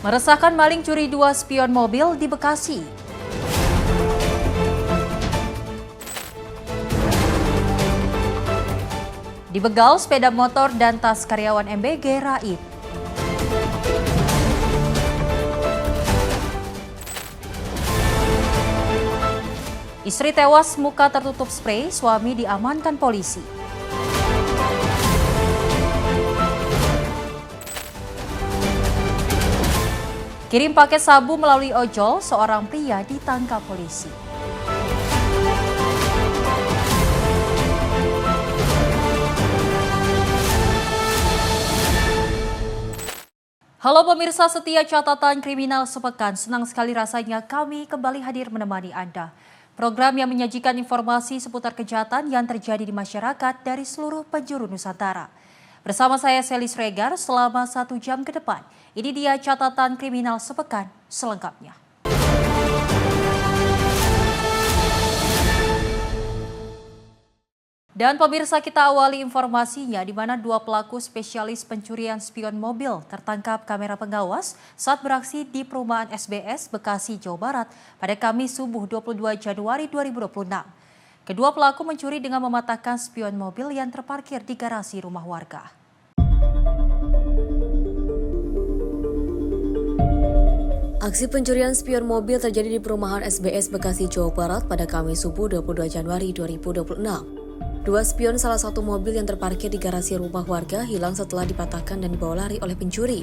Meresahkan maling curi 2 spion mobil di Bekasi. Dibegal sepeda motor dan tas karyawan MBG raib. Istri tewas muka tertutup sprei, suami diamankan polisi. Kirim paket sabu melalui ojol, seorang pria ditangkap polisi. Halo pemirsa setia catatan kriminal sepekan, senang sekali rasanya kami kembali hadir menemani Anda. Program yang menyajikan informasi seputar kejahatan yang terjadi di masyarakat dari seluruh penjuru Nusantara. Bersama saya Selis Regar selama 1 jam ke depan. Ini dia catatan kriminal sepekan selengkapnya. Dan pemirsa, kita awali informasinya di mana 2 pelaku spesialis pencurian spion mobil tertangkap kamera pengawas saat beraksi di perumahan SBS Bekasi, Jawa Barat pada Kamis subuh 22 Januari 2026. Kedua pelaku mencuri dengan mematahkan spion mobil yang terparkir di garasi rumah warga. Aksi pencurian spion mobil terjadi di perumahan SBS Bekasi, Jawa Barat pada Kamis subuh 22 Januari 2026. 2 spion salah satu mobil yang terparkir di garasi rumah warga hilang setelah dipatahkan dan dibawa lari oleh pencuri.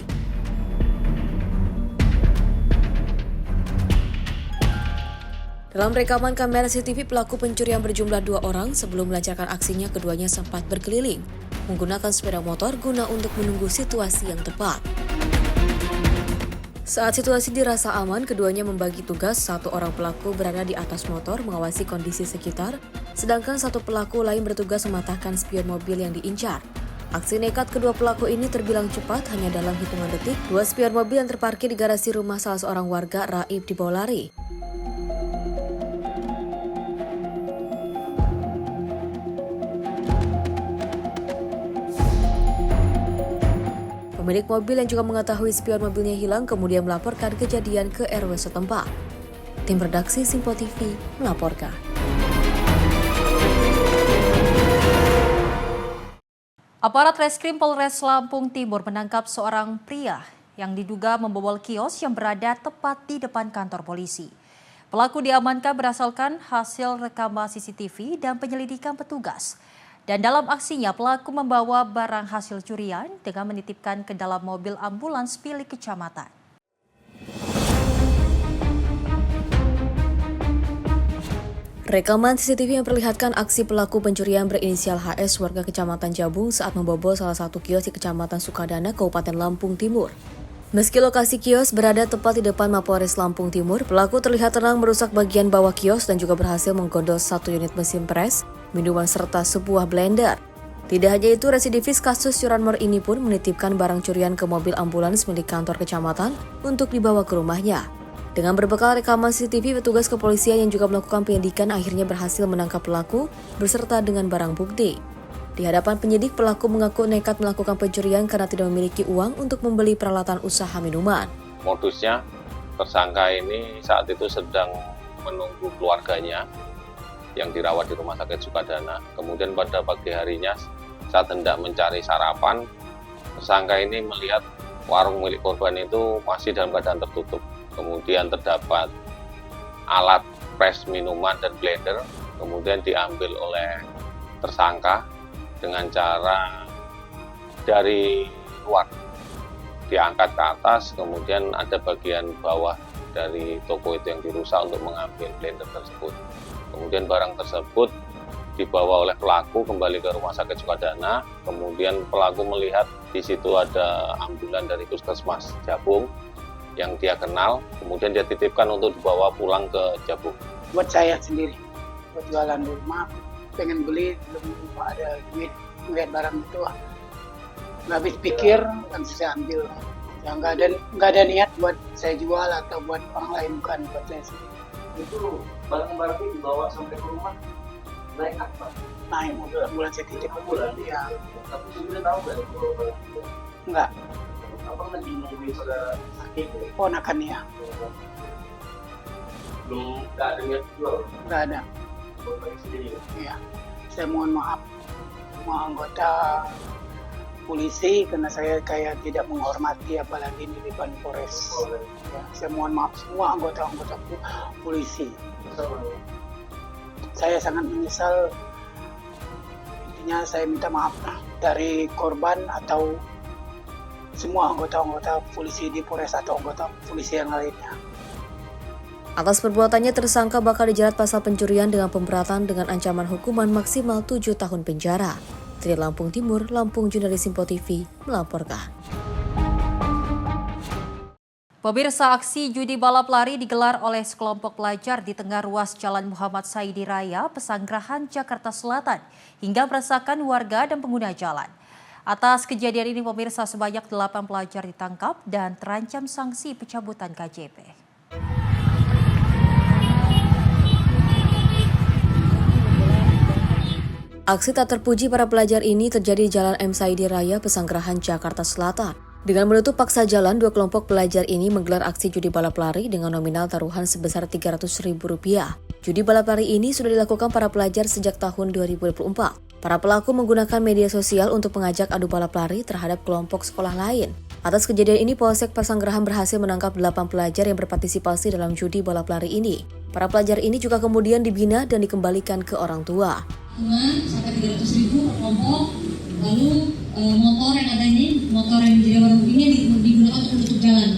Dalam rekaman kamera CCTV, pelaku pencurian berjumlah 2 orang. Sebelum melancarkan aksinya, keduanya sempat berkeliling menggunakan sepeda motor guna untuk menunggu situasi yang tepat. Saat situasi dirasa aman, keduanya membagi tugas. 1 orang pelaku berada di atas motor mengawasi kondisi sekitar, sedangkan 1 pelaku lain bertugas mematahkan spion mobil yang diincar. Aksi nekat kedua pelaku ini terbilang cepat, hanya dalam hitungan detik, 2 spion mobil yang terparkir di garasi rumah salah seorang warga raib dibawa lari. Pemilik mobil yang juga mengetahui spion mobilnya hilang kemudian melaporkan kejadian ke RW setempat. Tim redaksi Simpo TV melaporkan. Aparat Reskrim Polres Lampung Timur menangkap seorang pria yang diduga membobol kios yang berada tepat di depan kantor polisi. Pelaku diamankan berdasarkan hasil rekaman CCTV dan penyelidikan petugas. Dan dalam aksinya, pelaku membawa barang hasil curian dengan menitipkan ke dalam mobil ambulans milik kecamatan. Rekaman CCTV memperlihatkan aksi pelaku pencurian berinisial HS warga Kecamatan Jabung saat membobol salah satu kios di Kecamatan Sukadana, Kabupaten Lampung Timur. Meski lokasi kios berada tepat di depan Mapolres Lampung Timur, pelaku terlihat tenang merusak bagian bawah kios dan juga berhasil menggondol 1 unit mesin pres, minuman serta sebuah blender. Tidak hanya itu, residivis kasus curanmor ini pun menitipkan barang curian ke mobil ambulans milik kantor kecamatan untuk dibawa ke rumahnya. Dengan berbekal rekaman CCTV, petugas kepolisian yang juga melakukan penyidikan akhirnya berhasil menangkap pelaku beserta dengan barang bukti. Di hadapan penyidik, pelaku mengaku nekat melakukan pencurian karena tidak memiliki uang untuk membeli peralatan usaha minuman. Modusnya, tersangka ini saat itu sedang menunggu keluarganya yang dirawat di Rumah Sakit Sukadana. Kemudian pada pagi harinya, saat hendak mencari sarapan, tersangka ini melihat warung milik korban itu masih dalam keadaan tertutup. Kemudian terdapat alat pres minuman dan blender, kemudian diambil oleh tersangka dengan cara dari luar diangkat ke atas, kemudian ada bagian bawah dari toko itu yang dirusak untuk mengambil blender tersebut. Kemudian barang tersebut dibawa oleh pelaku kembali ke Rumah Sakit Sukadana. Kemudian pelaku melihat di situ ada ambulan dari Puskesmas Jabung yang dia kenal, kemudian dia titipkan untuk dibawa pulang ke Jabung. Buat saya sendiri, buat jualan di rumah, pengen beli, belum ada duit, melihat barang itu, nggak habis pikir, kan saya ambil. Ya, nggak ada niat buat saya jual atau buat orang lain, bukan buat saya sendiri. Itu barang-barang itu dibawa sampai ke rumah, naik apa? Naik mobil ambulans saya titip. Ambulan? Ya. Tapi sudah tahu nggak itu barang itu? Enggak. Abang lagi nungguin saudara sakit ya? Ponakannya Belum, nggak ada niat jual, nggak ada. buat bagi sendiri. Ya, saya mohon maaf semua anggota polisi karena saya kayak tidak menghormati apalagi di depan Polres. Ya, saya mohon maaf semua anggota polisi. Saya sangat menyesal. Intinya saya minta maaf dari korban atau semua anggota polisi di Polres atau anggota polisi yang lainnya. Atas perbuatannya, tersangka bakal dijerat pasal pencurian dengan pemberatan dengan ancaman hukuman maksimal 7 tahun penjara. Dari Lampung Timur, Lampung, jurnalis Simpo TV melaporkan. Pemirsa, aksi judi balap lari digelar oleh sekelompok pelajar di tengah ruas Jalan Muhammad Saidi Raya, Pesanggerahan, Jakarta Selatan, hingga meresahkan warga dan pengguna jalan. Atas kejadian ini, pemirsa, sebanyak 8 pelajar ditangkap dan terancam sanksi pencabutan KJP. Aksi tak terpuji para pelajar ini terjadi di Jalan M. Saidi Raya, Pesanggerahan, Jakarta Selatan. Dengan menutup paksa jalan, dua kelompok pelajar ini menggelar aksi judi balap lari dengan nominal taruhan sebesar Rp300.000. Judi balap lari ini sudah dilakukan para pelajar sejak tahun 2024. Para pelaku menggunakan media sosial untuk mengajak adu balap lari terhadap kelompok sekolah lain. Atas kejadian ini, Polsek Pesanggerahan berhasil menangkap 8 pelajar yang berpartisipasi dalam judi balap lari ini. Para pelajar ini juga kemudian dibina dan dikembalikan ke orang tua. Sampai 300.000 per kelompok. Lalu motor yang ada ini, motor yang menjadi warna putihnya digunakan untuk menutup jalan.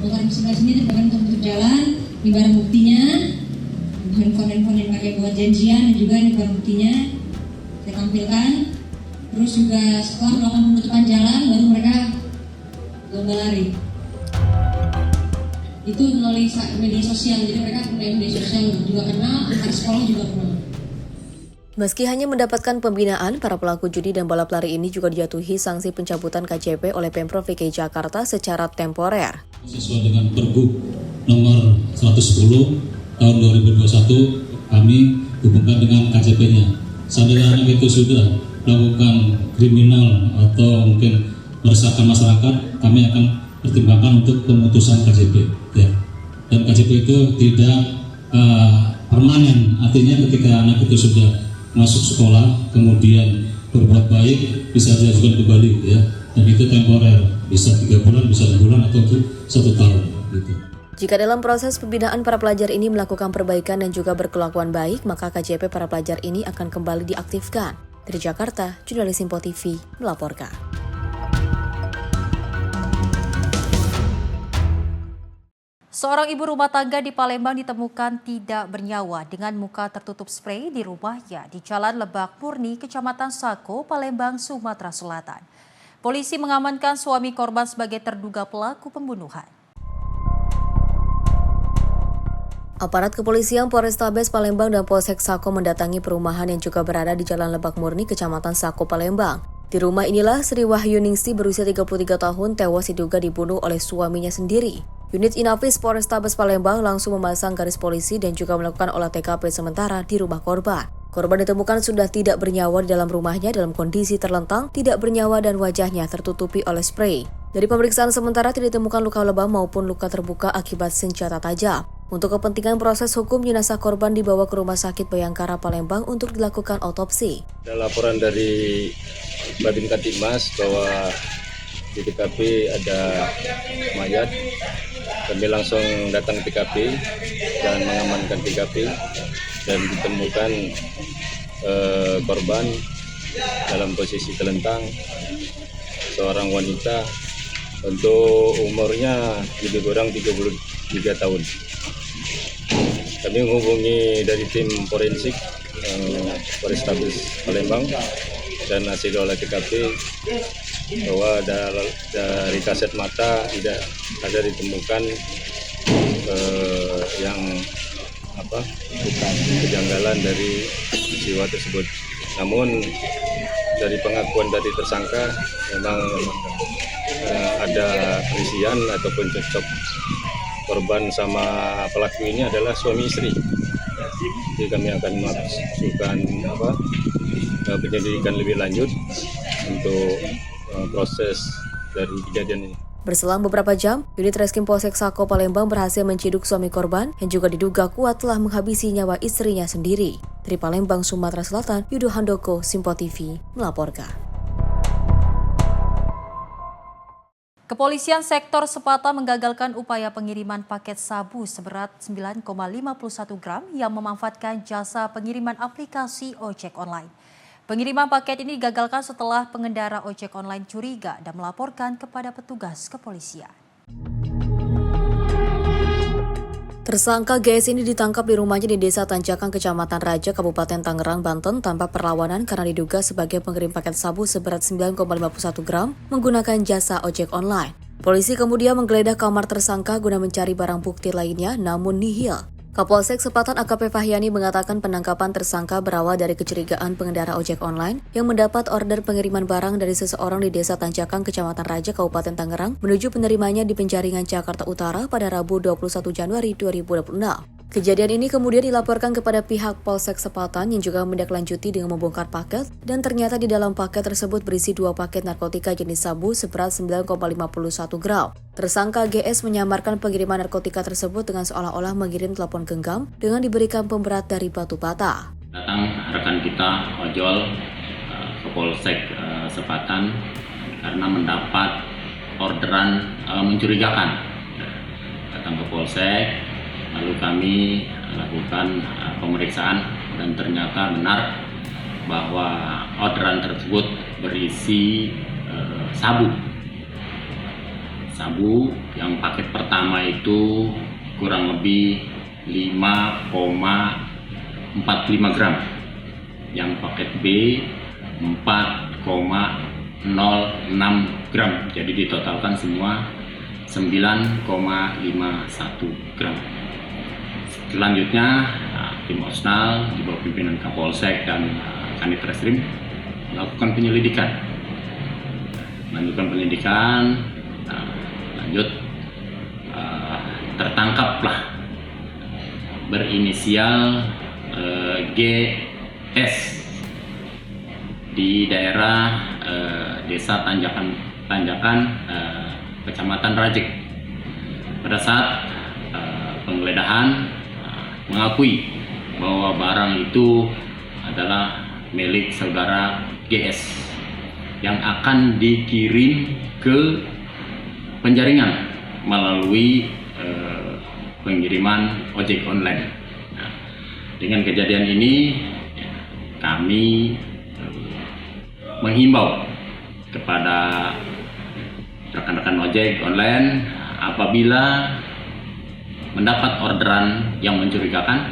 Motor yang sebelah sini digunakan untuk menutup jalan. Ini barang buktinya, handphone yang pakai buat janjian dan juga ini barang buktinya saya tampilkan. Terus juga setelah melakukan penutupan jalan, baru mereka lomba lari. Itu melalui media sosial, jadi mereka punya media sosial juga kenal, antar sekolah juga kenal. Meski hanya mendapatkan pembinaan, para pelaku judi dan balap lari ini juga dijatuhi sanksi pencabutan KJP oleh Pemprov DKI Jakarta secara temporer. Sesuai dengan Pergub nomor 110 tahun 2021, kami hubungkan dengan KJP-nya. Seandainya anak itu sudah melakukan kriminal atau mungkin meresahkan masyarakat, kami akan pertimbangkan untuk pemutusan KJP. Ya. Dan KJP itu tidak permanen, artinya ketika anak itu sudah masuk sekolah, kemudian berbuat baik, bisa diajukan kembali, ya. Dan itu temporer, bisa 3 bulan, bisa 6 bulan, atau 1 tahun. Gitu. Jika dalam proses pembinaan para pelajar ini melakukan perbaikan dan juga berkelakuan baik, maka KJP para pelajar ini akan kembali diaktifkan. Dari Jakarta, jurnalis Simpo TV melaporkan. Seorang ibu rumah tangga di Palembang ditemukan tidak bernyawa dengan muka tertutup sprei di rumahnya di Jalan Lebak Murni, Kecamatan Sako, Palembang, Sumatera Selatan. Polisi mengamankan suami korban sebagai terduga pelaku pembunuhan. Aparat kepolisian Polrestabes Palembang dan Polsek Sako mendatangi perumahan yang juga berada di Jalan Lebak Murni, Kecamatan Sako, Palembang. Di rumah inilah Sri Wahyuningsi berusia 33 tahun tewas diduga dibunuh oleh suaminya sendiri. Unit Inafis Polrestabes Palembang langsung memasang garis polisi dan juga melakukan olah TKP sementara di rumah korban. Korban ditemukan sudah tidak bernyawa di dalam rumahnya dalam kondisi terlentang, tidak bernyawa dan wajahnya tertutupi oleh sprei. Dari pemeriksaan sementara tidak ditemukan luka lebam maupun luka terbuka akibat senjata tajam. Untuk kepentingan proses hukum, jenazah korban dibawa ke Rumah Sakit Bayangkara Palembang untuk dilakukan otopsi. Ada laporan dari Babin Katimas bahwa di TKP ada mayat. Kami langsung datang ke TKP dan mengamankan TKP dan ditemukan korban dalam posisi telentang, seorang wanita untuk umurnya lebih kurang 33 tahun. Kami menghubungi dari tim forensik Polrestabes Palembang dan hasil olah TKP bahwa dari kasat mata tidak ada ditemukan kejanggalan dari peristiwa tersebut. Namun dari pengakuan dari tersangka memang ada perisian ataupun cekcok korban sama pelaku ini adalah suami istri. Jadi kami akan melakukan penyelidikan lebih lanjut untuk proses dari kejadian ini. Berselang beberapa jam, unit Reskrim Polsek Sako Palembang berhasil menciduk suami korban yang juga diduga kuat telah menghabisi nyawa istrinya sendiri. Dari Palembang, Sumatera Selatan, Yudo Handoko, Simpo TV, melaporkan. Kepolisian Sektor Sepata menggagalkan upaya pengiriman paket sabu seberat 9,51 gram yang memanfaatkan jasa pengiriman aplikasi ojek online. Pengiriman paket ini digagalkan setelah pengendara ojek online curiga dan melaporkan kepada petugas kepolisian. Tersangka GS ini ditangkap di rumahnya di Desa Tanjakan, Kecamatan Raja, Kabupaten Tangerang, Banten tanpa perlawanan karena diduga sebagai pengirim paket sabu seberat 9,51 gram menggunakan jasa ojek online. Polisi kemudian menggeledah kamar tersangka guna mencari barang bukti lainnya namun nihil. Kapolsek Sepatan AKP Fahyani mengatakan penangkapan tersangka berawal dari kecurigaan pengendara ojek online yang mendapat order pengiriman barang dari seseorang di Desa Tanjakan, Kecamatan Raja, Kabupaten Tangerang menuju penerimanya di Penjaringan, Jakarta Utara pada Rabu 21 Januari 2026. Kejadian ini kemudian dilaporkan kepada pihak Polsek Sepatan yang juga menindaklanjuti dengan membongkar paket dan ternyata di dalam paket tersebut berisi 2 paket narkotika jenis sabu seberat 9,51 gram. Tersangka GS menyamarkan pengiriman narkotika tersebut dengan seolah-olah mengirim telepon genggam dengan diberikan pemberat dari batu bata. Datang rekan kita ojol ke Polsek Sepatan karena mendapat orderan mencurigakan. Datang ke Polsek, lalu kami lakukan pemeriksaan dan ternyata benar bahwa orderan tersebut berisi sabu yang paket pertama itu kurang lebih 5,45 gram, yang paket B 4,06 gram, jadi ditotalkan semua 9,51 gram. Selanjutnya tim Osnal di bawah pimpinan Kapolsek dan Kanit Reskrim melakukan penyelidikan. Lanjut tertangkaplah berinisial GS di daerah Desa Tanjakan Kecamatan Rajek. Pada saat penggeledahan mengakui bahwa barang itu adalah milik saudara GS yang akan dikirim ke Penjaringan melalui pengiriman ojek online. Nah, dengan kejadian ini kami menghimbau kepada rekan-rekan ojek online apabila mendapat orderan yang mencurigakan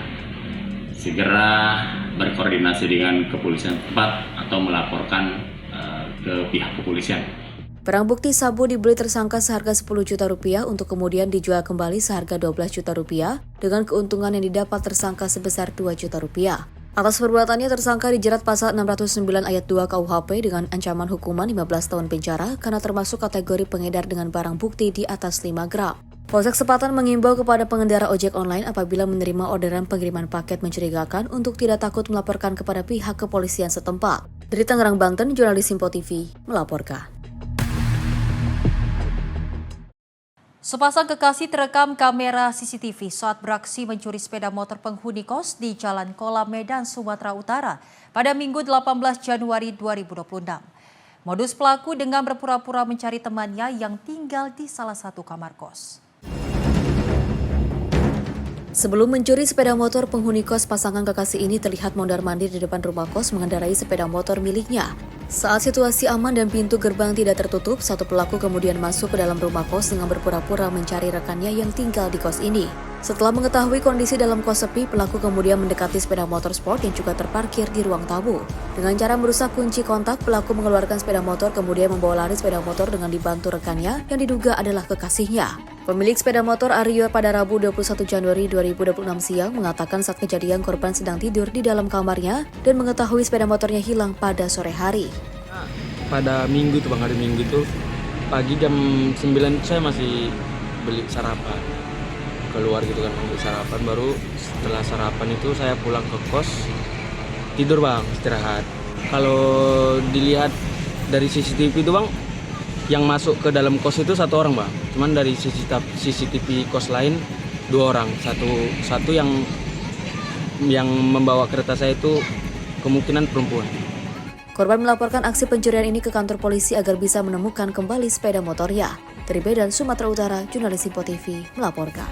segera berkoordinasi dengan kepolisian tempat atau melaporkan ke pihak kepolisian. Barang bukti sabu dibeli tersangka seharga 10 juta rupiah untuk kemudian dijual kembali seharga 12 juta rupiah dengan keuntungan yang didapat tersangka sebesar 2 juta rupiah. Atas perbuatannya tersangka dijerat pasal 609 ayat 2 KUHP dengan ancaman hukuman 15 tahun penjara karena termasuk kategori pengedar dengan barang bukti di atas 5 gram. Polsek Sepatan mengimbau kepada pengendara ojek online apabila menerima orderan pengiriman paket mencurigakan untuk tidak takut melaporkan kepada pihak kepolisian setempat. Dari Tangerang, Banten, jurnalis Simpo TV melaporkan. Sepasang kekasih terekam kamera CCTV saat beraksi mencuri sepeda motor penghuni kos di Jalan Kolam, Medan, Sumatera Utara pada Minggu 18 Januari 2026. Modus pelaku dengan berpura-pura mencari temannya yang tinggal di salah satu kamar kos. Sebelum mencuri sepeda motor, penghuni kos pasangan kekasih ini terlihat mondar-mandir di depan rumah kos mengendarai sepeda motor miliknya. Saat situasi aman dan pintu gerbang tidak tertutup, satu pelaku kemudian masuk ke dalam rumah kos dengan berpura-pura mencari rekannya yang tinggal di kos ini. Setelah mengetahui kondisi dalam kos sepi, pelaku kemudian mendekati sepeda motor sport yang juga terparkir di ruang tamu. Dengan cara merusak kunci kontak, pelaku mengeluarkan sepeda motor kemudian membawa lari sepeda motor dengan dibantu rekannya yang diduga adalah kekasihnya. Pemilik sepeda motor Aryo pada Rabu 21 Januari 2026 siang mengatakan saat kejadian korban sedang tidur di dalam kamarnya dan mengetahui sepeda motornya hilang pada sore hari. Pada Minggu tuh hari Minggu tuh pagi jam 9 saya masih beli sarapan. Keluar gitu kan beli sarapan, baru setelah sarapan itu saya pulang ke kos, tidur bang, istirahat. Kalau dilihat dari CCTV itu bang, Yang masuk ke dalam kos itu 1 orang, Bang. Cuman dari CCTV kos lain 2 orang. Satu yang membawa kereta saya itu kemungkinan perempuan. Korban melaporkan aksi pencurian ini ke kantor polisi agar bisa menemukan kembali sepeda motornya. Dari Medan, Sumatera Utara, jurnalis Simpo TV melaporkan.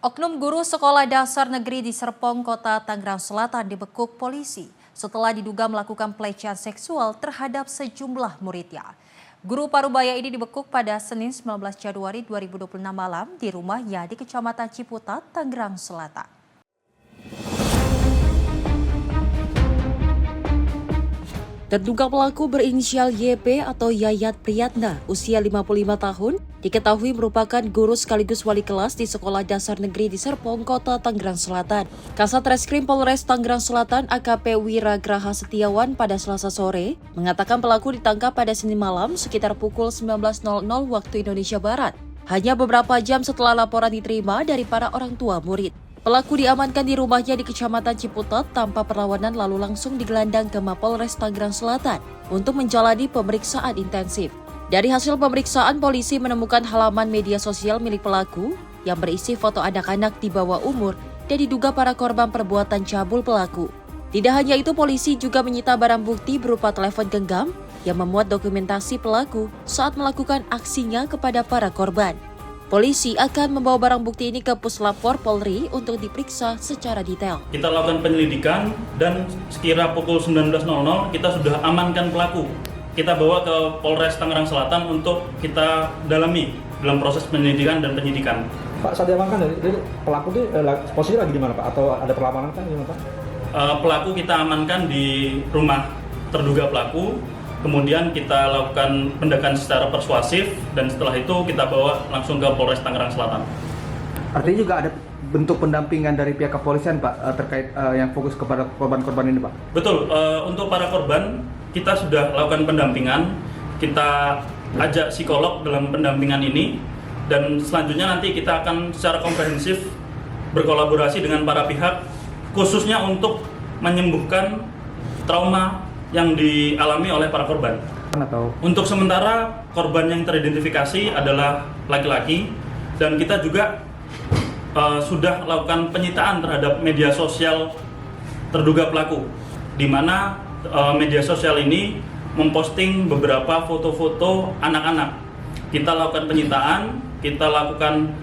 Oknum guru sekolah dasar negeri di Serpong, Kota Tangerang Selatan dibekuk polisi setelah diduga melakukan pelecehan seksual terhadap sejumlah muridnya. Guru Parubaya ini dibekuk pada Senin 19 Januari 2026 malam di rumahnya di Kecamatan Ciputat, Tangerang Selatan. Terduga pelaku berinisial YP atau Yayat Priyatna, usia 55 tahun, diketahui merupakan guru sekaligus wali kelas di Sekolah Dasar Negeri di Serpong, Kota Tangerang Selatan. Kasat Reskrim Polres Tangerang Selatan AKP Wira Graha Setiawan pada Selasa sore mengatakan pelaku ditangkap pada Senin malam sekitar pukul 19.00 waktu Indonesia Barat. Hanya beberapa jam setelah laporan diterima dari para orang tua murid. Pelaku diamankan di rumahnya di Kecamatan Ciputat tanpa perlawanan lalu langsung digelandang ke Mapolres Tangerang Selatan untuk menjalani pemeriksaan intensif. Dari hasil pemeriksaan, polisi menemukan halaman media sosial milik pelaku yang berisi foto anak-anak di bawah umur dan diduga para korban perbuatan cabul pelaku. Tidak hanya itu, polisi juga menyita barang bukti berupa telepon genggam yang memuat dokumentasi pelaku saat melakukan aksinya kepada para korban. Polisi akan membawa barang bukti ini ke Puslapfor Polri untuk diperiksa secara detail. Kita lakukan penyelidikan dan sekira pukul 19.00 kita sudah amankan pelaku. Kita bawa ke Polres Tangerang Selatan untuk kita dalami dalam proses penyelidikan dan penyidikan. Pak, saat diamankan pelaku itu posisinya lagi di mana, Pak? Atau ada perlawanan kan gimana, Pak? Pelaku kita amankan di rumah terduga pelaku. Kemudian kita lakukan pendekatan secara persuasif dan setelah itu kita bawa langsung ke Polres Tangerang Selatan. Artinya juga ada bentuk pendampingan dari pihak kepolisian, Pak, terkait yang fokus kepada korban-korban ini, Pak? Betul, untuk para korban kita sudah lakukan pendampingan, kita ajak psikolog dalam pendampingan ini dan selanjutnya nanti kita akan secara komprehensif berkolaborasi dengan para pihak khususnya untuk menyembuhkan trauma yang dialami oleh para korban. Untuk sementara korban yang teridentifikasi adalah laki-laki dan kita juga sudah lakukan penyitaan terhadap media sosial terduga pelaku, di mana media sosial ini memposting beberapa foto-foto anak-anak. Kita lakukan penyitaan, kita lakukan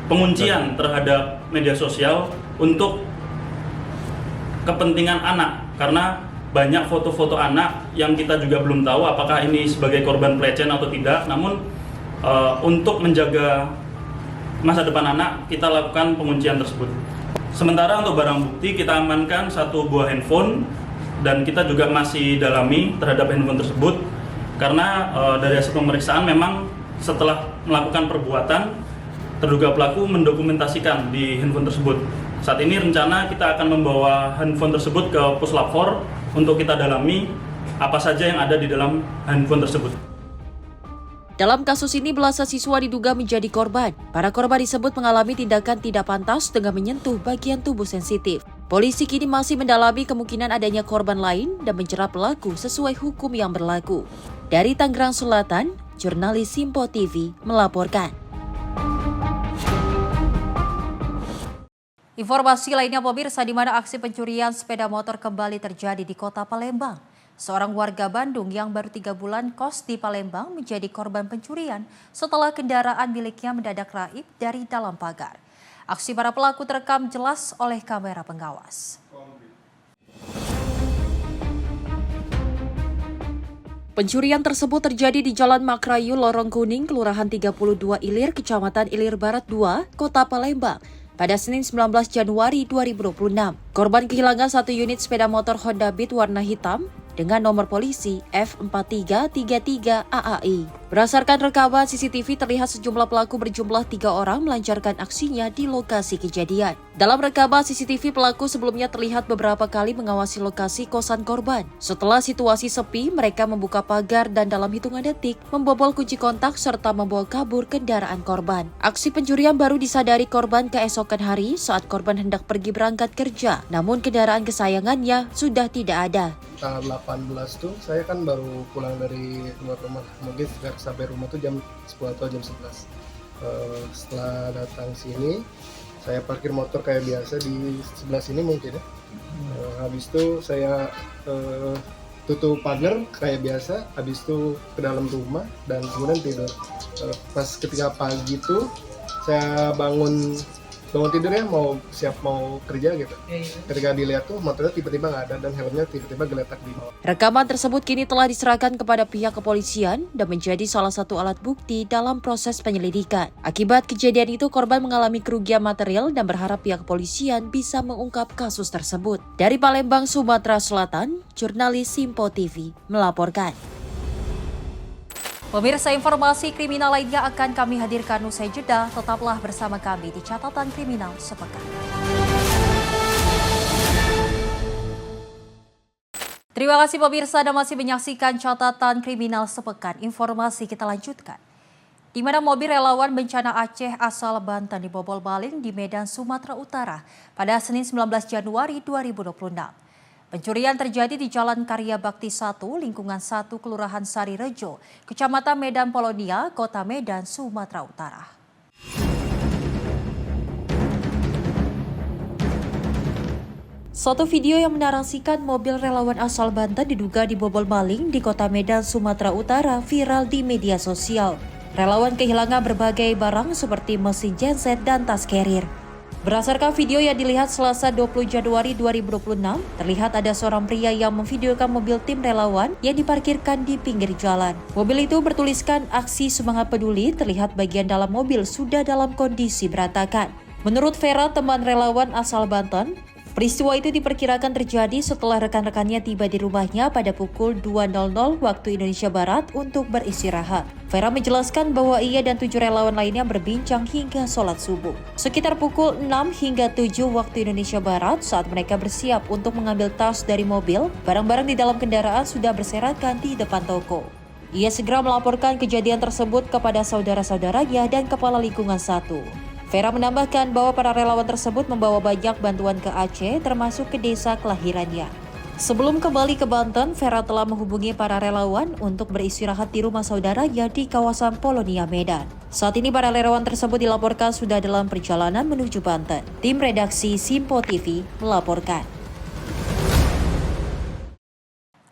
penguncian terhadap media sosial untuk kepentingan anak, karena banyak foto-foto anak yang kita juga belum tahu apakah ini sebagai korban pelecehan atau tidak. Namun untuk menjaga masa depan anak, kita lakukan penguncian tersebut. Sementara untuk barang bukti kita amankan 1 buah handphone dan kita juga masih dalami terhadap handphone tersebut karena dari hasil pemeriksaan memang setelah melakukan perbuatan terduga pelaku mendokumentasikan di handphone tersebut. Saat ini rencana kita akan membawa handphone tersebut ke Puslapfor untuk kita dalami apa saja yang ada di dalam handphone tersebut. Dalam kasus ini belasan siswa diduga menjadi korban. Para korban disebut mengalami tindakan tidak pantas dengan menyentuh bagian tubuh sensitif. Polisi kini masih mendalami kemungkinan adanya korban lain dan menjerat pelaku sesuai hukum yang berlaku. Dari Tangerang Selatan, jurnalis Simpo TV melaporkan. Informasi lainnya pemirsa, di mana aksi pencurian sepeda motor kembali terjadi di Kota Palembang. Seorang warga Bandung yang baru 3 bulan kos di Palembang menjadi korban pencurian setelah kendaraan miliknya mendadak raib dari dalam pagar. Aksi para pelaku terekam jelas oleh kamera pengawas. Pencurian tersebut terjadi di Jalan Makrayu, Lorong Kuning, Kelurahan 32 Ilir, Kecamatan Ilir Barat 2, Kota Palembang, pada Senin 19 Januari 2026. Korban kehilangan 1 unit sepeda motor Honda Beat warna hitam dengan nomor polisi F4333 AAI. Berdasarkan rekaman CCTV terlihat sejumlah pelaku berjumlah 3 orang melancarkan aksinya di lokasi kejadian. Dalam rekaman CCTV pelaku sebelumnya terlihat beberapa kali mengawasi lokasi kosan korban. Setelah situasi sepi, mereka membuka pagar dan dalam hitungan detik membobol kunci kontak serta membawa kabur kendaraan korban. Aksi pencurian baru disadari korban keesokan hari saat korban hendak pergi berangkat kerja, namun kendaraan kesayangannya sudah tidak ada. Tanggal 18 tuh saya kan baru pulang dari luar rumah, mungkin sampai rumah tuh jam 10 atau jam 11. Setelah datang sini, saya parkir motor kayak biasa di sebelah sini mungkin ya. Habis itu saya tutup pagar kayak biasa, habis itu ke dalam rumah dan kemudian tidur. Pas ketika pagi tuh saya bangun tidur ya, mau kerja gitu. Ketika dilihat tuh motornya tiba-tiba nggak ada dan helmnya tiba-tiba geletak di bawah. Rekaman tersebut kini telah diserahkan kepada pihak kepolisian dan menjadi salah satu alat bukti dalam proses penyelidikan. Akibat kejadian itu korban mengalami kerugian material dan berharap pihak kepolisian bisa mengungkap kasus tersebut. Dari Palembang, Sumatera Selatan, jurnalis Simpo TV melaporkan. Pemirsa, informasi kriminal lainnya akan kami hadirkan usai jeda. Tetaplah bersama kami di Catatan Kriminal Sepekan. Terima kasih pemirsa Anda masih menyaksikan Catatan Kriminal Sepekan. Informasi kita lanjutkan. Di mana mobil relawan bencana Aceh asal Banten dibobol maling di Medan, Sumatera Utara pada Senin 19 Januari 2026. Pencurian terjadi di Jalan Karya Bakti 1, lingkungan 1, Kelurahan Sari Rejo, Kecamatan Medan Polonia, Kota Medan, Sumatera Utara. Suatu video yang menarasikan mobil relawan asal Banten diduga dibobol maling di Kota Medan, Sumatera Utara viral di media sosial. Relawan kehilangan berbagai barang seperti mesin genset dan tas carrier. Berdasarkan video yang dilihat Selasa 20 Januari 2026, terlihat ada seorang pria yang memvideokan mobil tim relawan yang diparkirkan di pinggir jalan. Mobil itu bertuliskan aksi semangat peduli, terlihat bagian dalam mobil sudah dalam kondisi berantakan. Menurut Vera, teman relawan asal Banten, peristiwa itu diperkirakan terjadi setelah rekan-rekannya tiba di rumahnya pada pukul 2.00 waktu Indonesia Barat untuk beristirahat. Vera menjelaskan bahwa ia dan 7 relawan lainnya berbincang hingga sholat subuh. Sekitar pukul 6 hingga 7 waktu Indonesia Barat, saat mereka bersiap untuk mengambil tas dari mobil, barang-barang di dalam kendaraan sudah berserakan di depan toko. Ia segera melaporkan kejadian tersebut kepada saudara-saudaranya dan kepala lingkungan 1. Vera menambahkan bahwa para relawan tersebut membawa banyak bantuan ke Aceh, termasuk ke desa kelahirannya. Sebelum kembali ke Banten, Vera telah menghubungi para relawan untuk beristirahat di rumah saudaranya di kawasan Polonia, Medan. Saat ini para relawan tersebut dilaporkan sudah dalam perjalanan menuju Banten. Tim redaksi Simpo TV melaporkan.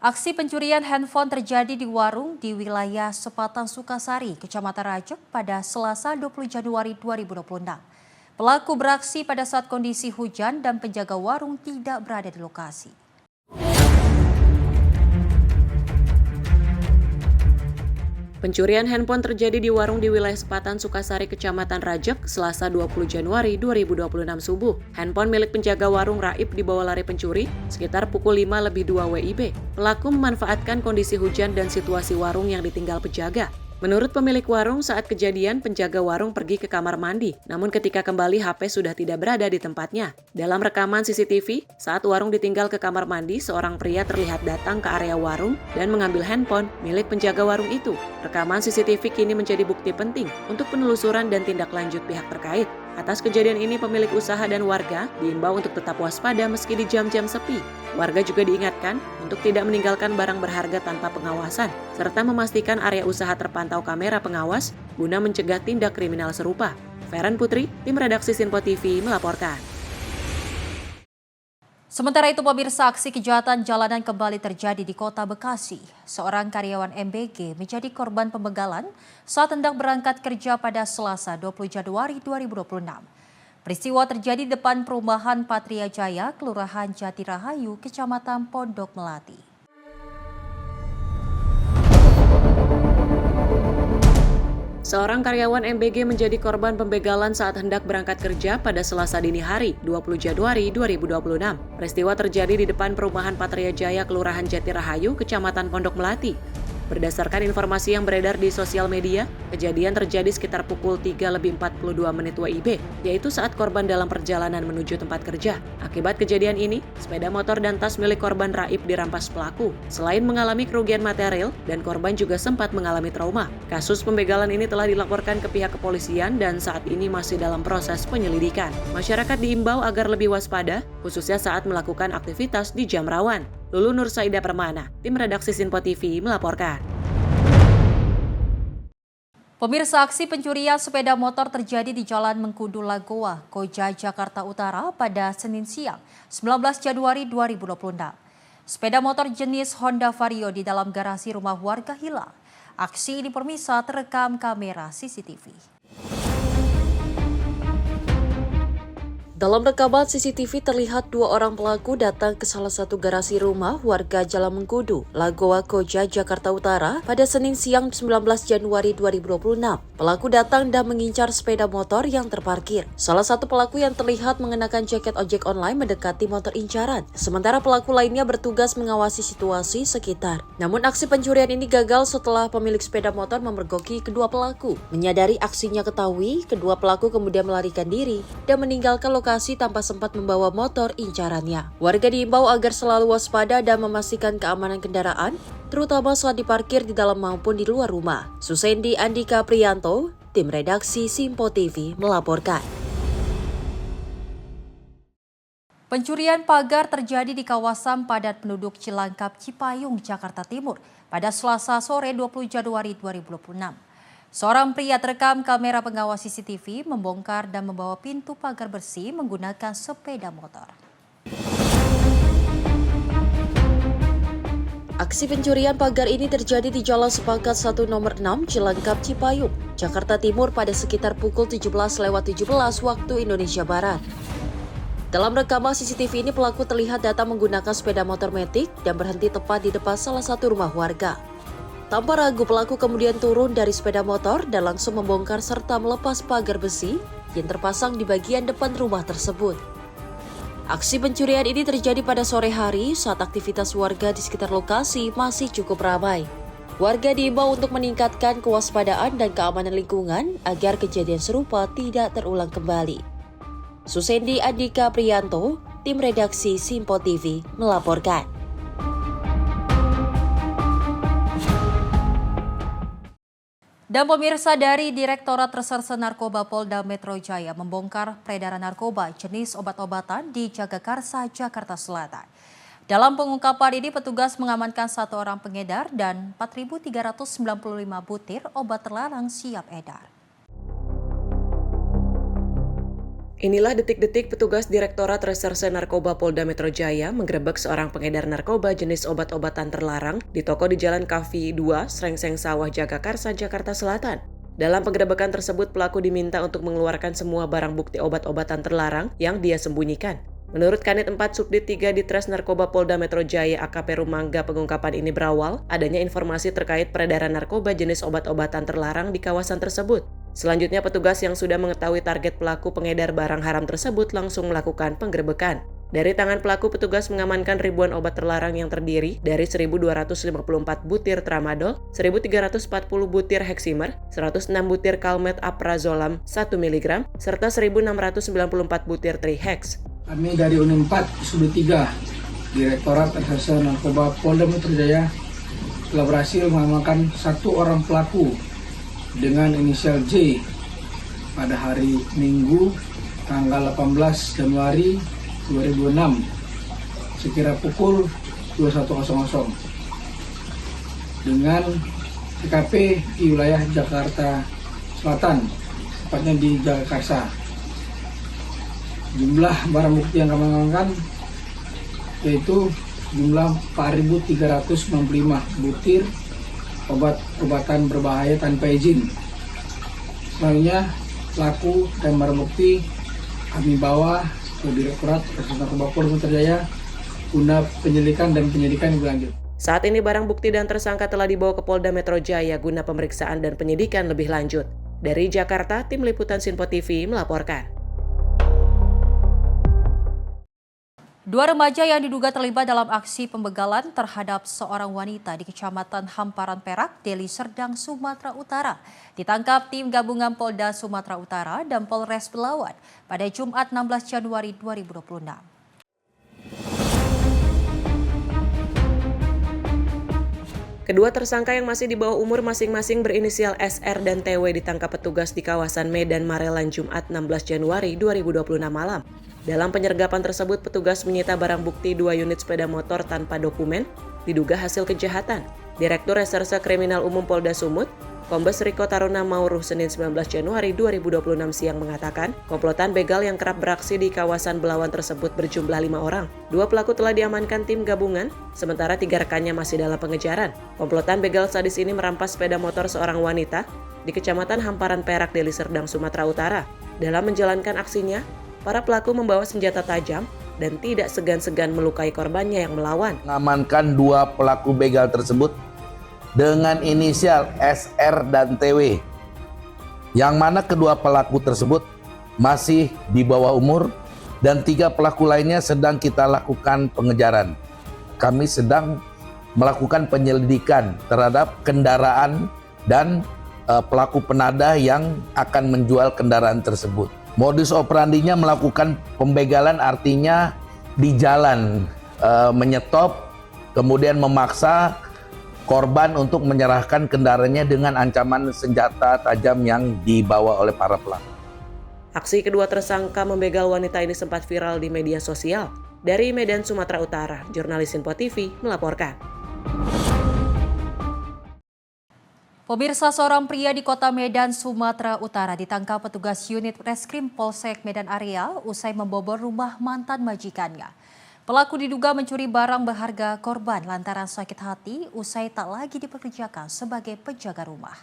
Aksi pencurian handphone terjadi di warung di wilayah Sepatan Sukasari, Kecamatan Rajek pada Selasa 20 Januari 2026. Pelaku beraksi pada saat kondisi hujan dan penjaga warung tidak berada di lokasi. Pencurian handphone terjadi di warung di wilayah Sepatan Sukasari, Kecamatan Rajek, Selasa 20 Januari 2026 subuh. Handphone milik penjaga warung Raib dibawa lari pencuri sekitar pukul 5:02 WIB. Pelaku memanfaatkan kondisi hujan dan situasi warung yang ditinggal penjaga. Menurut pemilik warung, saat kejadian penjaga warung pergi ke kamar mandi, namun ketika kembali HP sudah tidak berada di tempatnya. Dalam rekaman CCTV, saat warung ditinggal ke kamar mandi, seorang pria terlihat datang ke area warung dan mengambil handphone milik penjaga warung itu. Rekaman CCTV kini menjadi bukti penting untuk penelusuran dan tindak lanjut pihak terkait. Atas kejadian ini, pemilik usaha dan warga diimbau untuk tetap waspada meski di jam-jam sepi. Warga juga diingatkan untuk tidak meninggalkan barang berharga tanpa pengawasan, serta memastikan area usaha terpantau kamera pengawas guna mencegah tindak kriminal serupa. Feren Putri, tim redaksi Simpo TV melaporkan. Sementara itu pemirsa, aksi kejahatan jalanan kembali terjadi di Kota Bekasi. Seorang karyawan MBG menjadi korban pembegalan saat hendak berangkat kerja pada Selasa 20 Januari 2026. Peristiwa terjadi di depan perumahan Patria Jaya, Kelurahan Jatirahayu, Kecamatan Pondok Melati. Seorang karyawan MBG menjadi korban pembegalan saat hendak berangkat kerja pada Selasa dini hari, 20 Januari 2026. Peristiwa terjadi di depan perumahan Patria Jaya, Kelurahan Jatirahayu, Kecamatan Pondok Melati. Berdasarkan informasi yang beredar di sosial media, kejadian terjadi sekitar pukul 3:42 WIB, yaitu saat korban dalam perjalanan menuju tempat kerja. Akibat kejadian ini, sepeda motor dan tas milik korban raib dirampas pelaku. Selain mengalami kerugian material, dan korban juga sempat mengalami trauma. Kasus pembegalan ini telah dilaporkan ke pihak kepolisian dan saat ini masih dalam proses penyelidikan. Masyarakat diimbau agar lebih waspada, khususnya saat melakukan aktivitas di jam rawan. Lulu Nur Saida Permana, tim redaksi Sinpo TV melaporkan. Pemirsa, aksi pencurian sepeda motor terjadi di Jalan Mengkudu Lagoa, Koja, Jakarta Utara pada Senin siang, 19 Januari 2026. Sepeda motor jenis Honda Vario di dalam garasi rumah warga hilang. Aksi ini pemirsa terekam kamera CCTV. Dalam rekaman CCTV terlihat dua orang pelaku datang ke salah satu garasi rumah warga Jalan Mengkudu, Lagoa, Koja, Jakarta Utara pada Senin siang 19 Januari 2026. Pelaku datang dan mengincar sepeda motor yang terparkir. Salah satu pelaku yang terlihat mengenakan jaket ojek online mendekati motor incaran, sementara pelaku lainnya bertugas mengawasi situasi sekitar. Namun aksi pencurian ini gagal setelah pemilik sepeda motor memergoki kedua pelaku. Menyadari aksinya ketahui, kedua pelaku kemudian melarikan diri dan meninggalkan lokasi tanpa sempat membawa motor incarannya. Warga diimbau agar selalu waspada dan memastikan keamanan kendaraan, terutama saat diparkir di dalam maupun di luar rumah. Susendi Andika Priyanto, tim redaksi Sinpo TV melaporkan. Pencurian pagar terjadi di kawasan padat penduduk Cilangkap, Cipayung, Jakarta Timur pada Selasa sore 20 Januari 2026. Seorang pria terekam kamera pengawas CCTV membongkar dan membawa pintu pagar bersih menggunakan sepeda motor. Aksi pencurian pagar ini terjadi di Jalan Sepakat 1 nomor 6 Cilangkap, Cipayung, Jakarta Timur pada sekitar pukul 17:17 waktu Indonesia Barat. Dalam rekaman CCTV ini pelaku terlihat datang menggunakan sepeda motor Matic dan berhenti tepat di depan salah satu rumah warga. Tanpa ragu pelaku kemudian turun dari sepeda motor dan langsung membongkar serta melepas pagar besi yang terpasang di bagian depan rumah tersebut. Aksi pencurian ini terjadi pada sore hari saat aktivitas warga di sekitar lokasi masih cukup ramai. Warga diimbau untuk meningkatkan kewaspadaan dan keamanan lingkungan agar kejadian serupa tidak terulang kembali. Susendi Andika Priyanto, tim redaksi Sinpo TV melaporkan. Dan pemirsa, dari Direktorat Reserse Narkoba Polda Metro Jaya membongkar peredaran narkoba jenis obat-obatan di Jagakarsa, Jakarta Selatan. Dalam pengungkapan ini petugas mengamankan 1 orang pengedar dan 4.395 butir obat terlarang siap edar. Inilah detik-detik petugas Direktorat Reserse Narkoba Polda Metro Jaya menggerebek seorang pengedar narkoba jenis obat-obatan terlarang di toko di Jalan Kafi 2, Srengseng Sawah, Jagakarsa, Jakarta Selatan. Dalam penggerebekan tersebut, pelaku diminta untuk mengeluarkan semua barang bukti obat-obatan terlarang yang dia sembunyikan. Menurut Kanit 4 Subdit 3 Ditres Narkoba Polda Metro Jaya AKP Rumangga, pengungkapan ini berawal adanya informasi terkait peredaran narkoba jenis obat-obatan terlarang di kawasan tersebut. Selanjutnya petugas yang sudah mengetahui target pelaku pengedar barang haram tersebut langsung melakukan penggerebekan. Dari tangan pelaku petugas mengamankan ribuan obat terlarang yang terdiri dari 1.254 butir tramadol, 1.340 butir heximer, 106 butir kalmet aprazolam 1 mg, serta 1.694 butir trihex. Kami dari Unit 4, Subdit 3, Direktorat Reserse Narkoba Polda Metro Jaya telah berhasil mengamankan 1 orang pelaku dengan inisial J pada hari Minggu tanggal 18 Januari 2006 sekira pukul 21.00 dengan TKP di wilayah Jakarta Selatan, tepatnya di Jagakarsa. Jumlah barang bukti yang kami amankan yaitu jumlah 4.395 butir obat-obatan berbahaya tanpa izin. Selanjutnya pelaku dan barang bukti kami bawa ke Direktorat Reserse Narkoba Polda Metro Jaya guna penyelidikan dan penyidikan lebih lanjut. Saat ini barang bukti dan tersangka telah dibawa ke Polda Metro Jaya guna pemeriksaan dan penyidikan lebih lanjut. Dari Jakarta, Tim Liputan Sinpo TV melaporkan. Dua remaja yang diduga terlibat dalam aksi pembegalan terhadap seorang wanita di Kecamatan Hamparan Perak, Deli Serdang, Sumatera Utara ditangkap tim gabungan Polda Sumatera Utara dan Polres Belawan pada Jumat 16 Januari 2026. Kedua tersangka yang masih di bawah umur masing-masing berinisial SR dan TW ditangkap petugas di kawasan Medan Marelan Jumat 16 Januari 2026 malam. Dalam penyergapan tersebut, petugas menyita barang bukti 2 unit sepeda motor tanpa dokumen, diduga hasil kejahatan. Direktur Reserse Kriminal Umum Polda Sumut, Kombes Riko Taruna Mauruh, Senin 19 Januari 2026 siang mengatakan, komplotan begal yang kerap beraksi di kawasan Belawan tersebut berjumlah 5 orang. 2 pelaku telah diamankan tim gabungan, sementara 3 rekannya masih dalam pengejaran. Komplotan begal sadis ini merampas sepeda motor seorang wanita di Kecamatan Hamparan Perak, Deli Serdang, Sumatera Utara. Dalam menjalankan aksinya, para pelaku membawa senjata tajam dan tidak segan-segan melukai korbannya yang melawan. Mengamankan 2 pelaku begal tersebut dengan inisial SR dan TW, yang mana kedua pelaku tersebut masih di bawah umur dan 3 pelaku lainnya sedang kita lakukan pengejaran. Kami sedang melakukan penyelidikan terhadap kendaraan dan pelaku penadah yang akan menjual kendaraan tersebut. Modus operandinya melakukan pembegalan, artinya di jalan menyetop, kemudian memaksa korban untuk menyerahkan kendaraannya dengan ancaman senjata tajam yang dibawa oleh para pelaku. Aksi kedua tersangka membegal wanita ini sempat viral di media sosial. Dari Medan, Sumatera Utara, jurnalis Sinpo TV melaporkan. Pemirsa, seorang pria di kota Medan, Sumatera Utara ditangkap petugas unit Reskrim Polsek Medan Area usai membobol rumah mantan majikannya. Pelaku diduga mencuri barang berharga korban lantaran sakit hati usai tak lagi dipekerjakan sebagai penjaga rumah.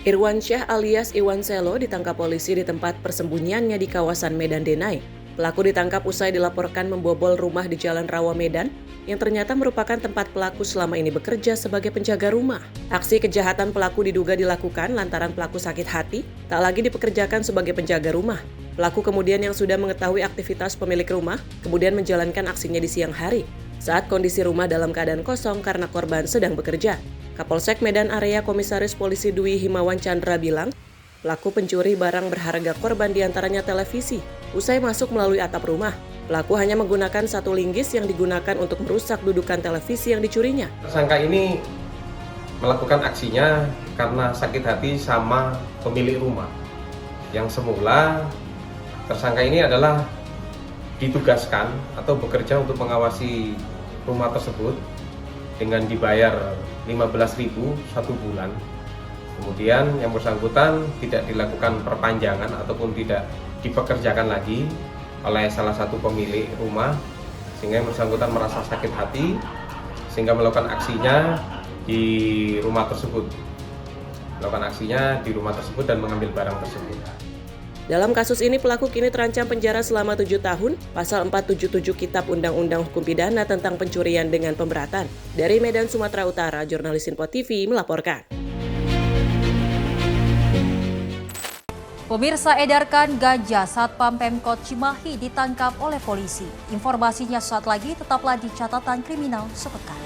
Irwan Syah alias Iwan Selo ditangkap polisi di tempat persembunyiannya di kawasan Medan Denai. Pelaku ditangkap usai dilaporkan membobol rumah di Jalan Rawa Medan yang ternyata merupakan tempat pelaku selama ini bekerja sebagai penjaga rumah. Aksi kejahatan pelaku diduga dilakukan lantaran pelaku sakit hati, tak lagi dipekerjakan sebagai penjaga rumah. Pelaku kemudian yang sudah mengetahui aktivitas pemilik rumah, kemudian menjalankan aksinya di siang hari, saat kondisi rumah dalam keadaan kosong karena korban sedang bekerja. Kapolsek Medan Area Komisaris Polisi Dwi Himawan Chandra bilang, pelaku pencuri barang berharga korban diantaranya televisi. Usai masuk melalui atap rumah, pelaku hanya menggunakan 1 linggis yang digunakan untuk merusak dudukan televisi yang dicurinya. Tersangka ini melakukan aksinya karena sakit hati sama pemilik rumah. Yang semula tersangka ini adalah ditugaskan atau bekerja untuk mengawasi rumah tersebut dengan dibayar 15.000 1 bulan. Kemudian yang bersangkutan tidak dilakukan perpanjangan ataupun tidak dipekerjakan lagi oleh salah satu pemilik rumah, sehingga yang bersangkutan merasa sakit hati sehingga melakukan aksinya di rumah tersebut. Dan mengambil barang tersebut. Dalam kasus ini pelaku kini terancam penjara selama 7 tahun, pasal 477 Kitab Undang-Undang Hukum Pidana tentang pencurian dengan pemberatan. Dari Medan, Sumatera Utara, jurnalis Sinpo TV melaporkan. Pemirsa, edarkan ganja, Satpam Pemkot Cimahi ditangkap oleh polisi. Informasinya saat lagi, tetaplah di Catatan Kriminal Sepekan.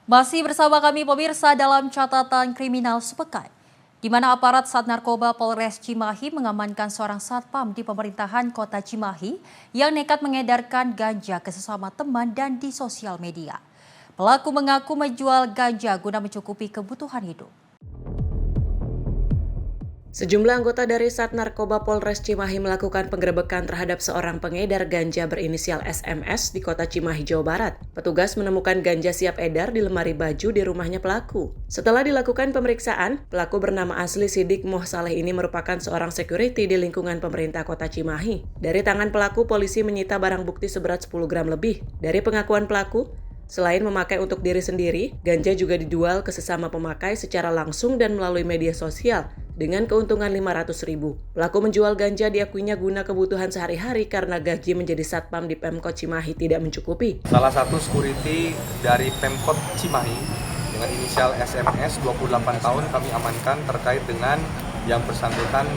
Masih bersama kami pemirsa dalam Catatan Kriminal Sepekan, di mana aparat Sat Narkoba Polres Cimahi mengamankan seorang satpam di pemerintahan kota Cimahi yang nekat mengedarkan ganja ke sesama teman dan di sosial media. Pelaku mengaku menjual ganja guna mencukupi kebutuhan hidup. Sejumlah anggota dari Sat Narkoba Polres Cimahi melakukan penggerebekan terhadap seorang pengedar ganja berinisial SMS di kota Cimahi, Jawa Barat. Petugas menemukan ganja siap edar di lemari baju di rumahnya pelaku. Setelah dilakukan pemeriksaan, pelaku bernama asli Sidik Moh Saleh ini merupakan seorang security di lingkungan pemerintah kota Cimahi. Dari tangan pelaku, polisi menyita barang bukti seberat 10 gram lebih. Dari pengakuan pelaku, selain memakai untuk diri sendiri, ganja juga dijual ke sesama pemakai secara langsung dan melalui media sosial dengan keuntungan 500.000. Pelaku menjual ganja diakuinya guna kebutuhan sehari-hari karena gaji menjadi satpam di Pemkot Cimahi tidak mencukupi. Salah satu security dari Pemkot Cimahi dengan inisial SMS 28 tahun kami amankan terkait dengan yang bersangkutan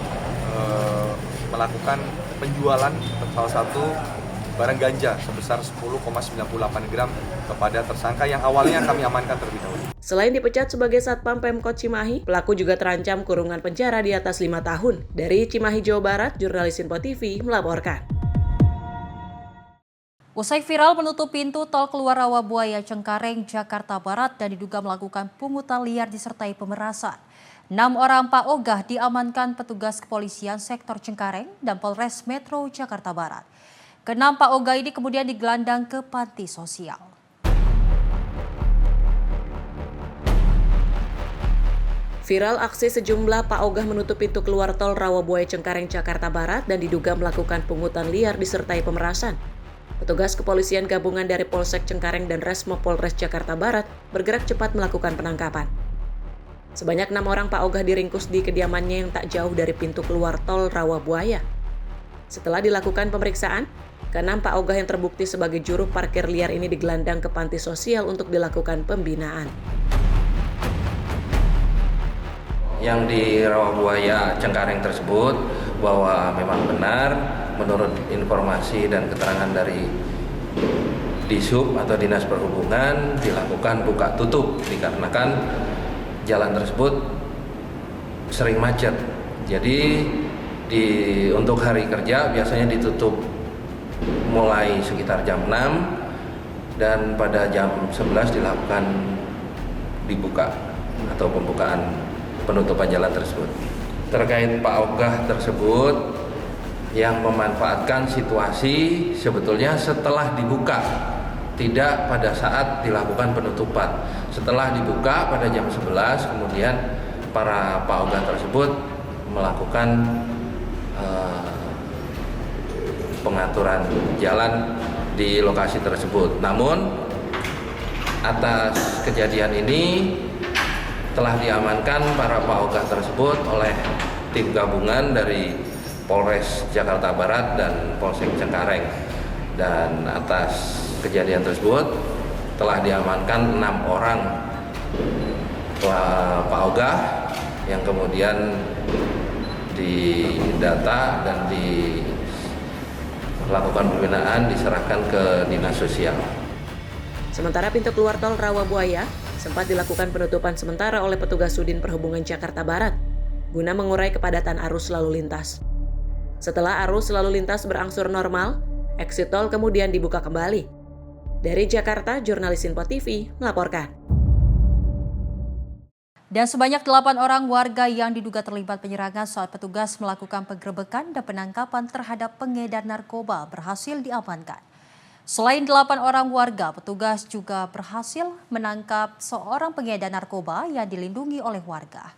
melakukan penjualan salah satu barang ganja sebesar 10,98 gram kepada tersangka yang awalnya kami amankan terlebih dahulu. Selain dipecat sebagai Satpam Pemkot Cimahi, pelaku juga terancam kurungan penjara di atas 5 tahun. Dari Cimahi, Jawa Barat, jurnalis Info TV melaporkan. Usai viral menutup pintu tol keluar Rawabuaya Cengkareng, Jakarta Barat dan diduga melakukan pungutan liar disertai pemerasan. 6 orang Pak Ogah diamankan petugas kepolisian sektor Cengkareng dan Polres Metro Jakarta Barat. Ke-6 Pak Ogah ini kemudian digelandang ke panti sosial. Viral aksi sejumlah Pak Ogah menutup pintu keluar tol Rawabuaya Cengkareng, Jakarta Barat dan diduga melakukan pungutan liar disertai pemerasan. Petugas kepolisian gabungan dari Polsek Cengkareng dan Resmo Polres Jakarta Barat bergerak cepat melakukan penangkapan. Sebanyak 6 orang Pak Ogah diringkus di kediamannya yang tak jauh dari pintu keluar tol Rawabuaya. Setelah dilakukan pemeriksaan, ke-6 Pak Ogah yang terbukti sebagai juru parkir liar ini digelandang ke panti sosial untuk dilakukan pembinaan. Yang di Rawabuaya Cengkareng tersebut bahwa memang benar menurut informasi dan keterangan dari Dishub atau Dinas Perhubungan dilakukan buka tutup dikarenakan jalan tersebut sering macet. Jadi untuk hari kerja biasanya ditutup mulai sekitar jam 6 dan pada jam 11 dilakukan dibuka atau pembukaan penutupan jalan tersebut. Terkait Pak Ogah tersebut yang memanfaatkan situasi sebetulnya setelah dibuka, tidak pada saat dilakukan penutupan. Setelah dibuka pada jam 11 kemudian para Pak Ogah tersebut melakukan pengaturan jalan di lokasi tersebut. Namun atas kejadian ini telah diamankan para Pak Ogah tersebut oleh tim gabungan dari Polres Jakarta Barat dan Polsek Cengkareng. Dan atas kejadian tersebut telah diamankan 6 orang Pak Ogah yang kemudian didata dan dilakukan pembinaan diserahkan ke Dinas Sosial. Sementara pintu keluar tol Rawabuaya sempat dilakukan penutupan sementara oleh petugas Sudin Perhubungan Jakarta Barat guna mengurai kepadatan arus lalu lintas. Setelah arus lalu lintas berangsur normal, exit tol kemudian dibuka kembali. Dari Jakarta, jurnalis Info TV melaporkan. Dan sebanyak 8 orang warga yang diduga terlibat penyerangan saat petugas melakukan penggerebekan dan penangkapan terhadap pengedar narkoba berhasil diamankan. Selain 8 orang warga, petugas juga berhasil menangkap seorang pengedar narkoba yang dilindungi oleh warga.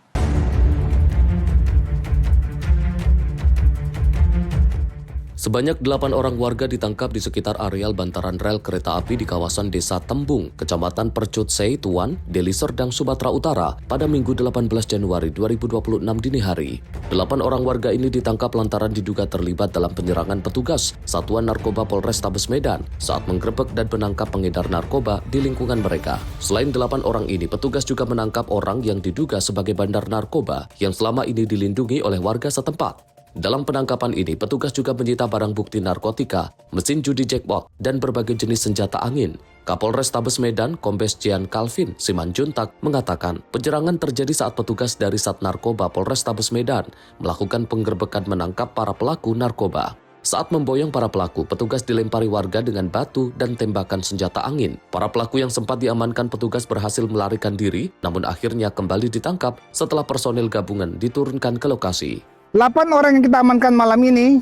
Sebanyak 8 orang warga ditangkap di sekitar areal bantaran rel kereta api di kawasan Desa Tembung, Kecamatan Percutsei, Tuan, Deli Serdang, Sumatera Utara pada Minggu 18 Januari 2026 dini hari. 8 orang warga ini ditangkap lantaran diduga terlibat dalam penyerangan petugas Satuan Narkoba Polrestabes Medan saat menggerebek dan menangkap pengedar narkoba di lingkungan mereka. Selain 8 orang ini, petugas juga menangkap orang yang diduga sebagai bandar narkoba yang selama ini dilindungi oleh warga setempat. Dalam penangkapan ini, petugas juga menyita barang bukti narkotika, mesin judi jackpot, dan berbagai jenis senjata angin. Kapolres Tabes Medan, Kombes Jian Calvin Simanjuntak, mengatakan penyerangan terjadi saat petugas dari Sat Narkoba Polres Tabes Medan melakukan penggerbekan menangkap para pelaku narkoba. Saat memboyong para pelaku, petugas dilempari warga dengan batu dan tembakan senjata angin. Para pelaku yang sempat diamankan petugas berhasil melarikan diri, namun akhirnya kembali ditangkap setelah personil gabungan diturunkan ke lokasi. 8 orang yang kita amankan malam ini,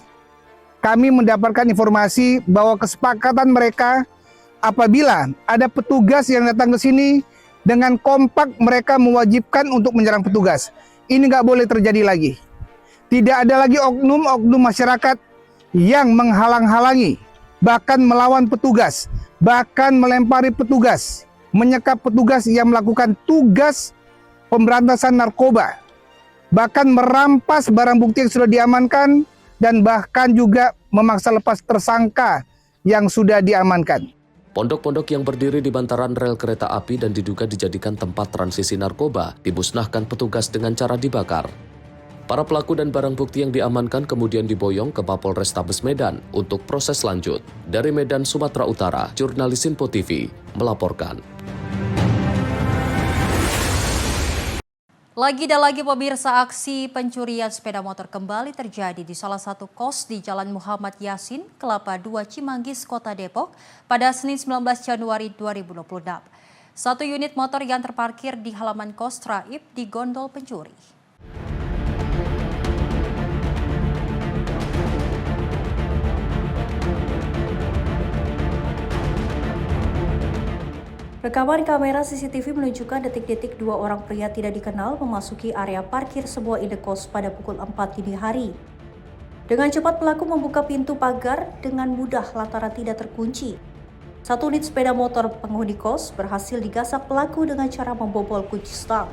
kami mendapatkan informasi bahwa kesepakatan mereka apabila ada petugas yang datang ke sini dengan kompak mereka mewajibkan untuk menyerang petugas. Ini nggak boleh terjadi lagi. Tidak ada lagi oknum-oknum masyarakat yang menghalang-halangi, bahkan melawan petugas, bahkan melempari petugas, menyekap petugas yang melakukan tugas pemberantasan narkoba. bahkan merampas barang bukti yang sudah diamankan, dan bahkan juga memaksa lepas tersangka yang sudah diamankan. Pondok-pondok yang berdiri di bantaran rel kereta api dan diduga dijadikan tempat transisi narkoba dimusnahkan petugas dengan cara dibakar. Para pelaku dan barang bukti yang diamankan kemudian diboyong ke Mapolrestabes Medan untuk proses lanjut. Dari Medan, Sumatera Utara, jurnalis Sinpo TV melaporkan. Lagi dan lagi pemirsa, aksi pencurian sepeda motor kembali terjadi di salah satu kos di Jalan Muhammad Yasin, Kelapa 2 Cimanggis, Kota Depok pada Senin 19 Januari 2026. Satu unit motor yang terparkir di halaman kos Traib digondol pencuri. Rekaman kamera CCTV menunjukkan detik-detik dua orang pria tidak dikenal memasuki area parkir sebuah indekos pada pukul 4 dini hari. Dengan cepat pelaku membuka pintu pagar dengan mudah lantaran tidak terkunci. Satu unit sepeda motor penghuni kos berhasil digasak pelaku dengan cara membobol kunci stang.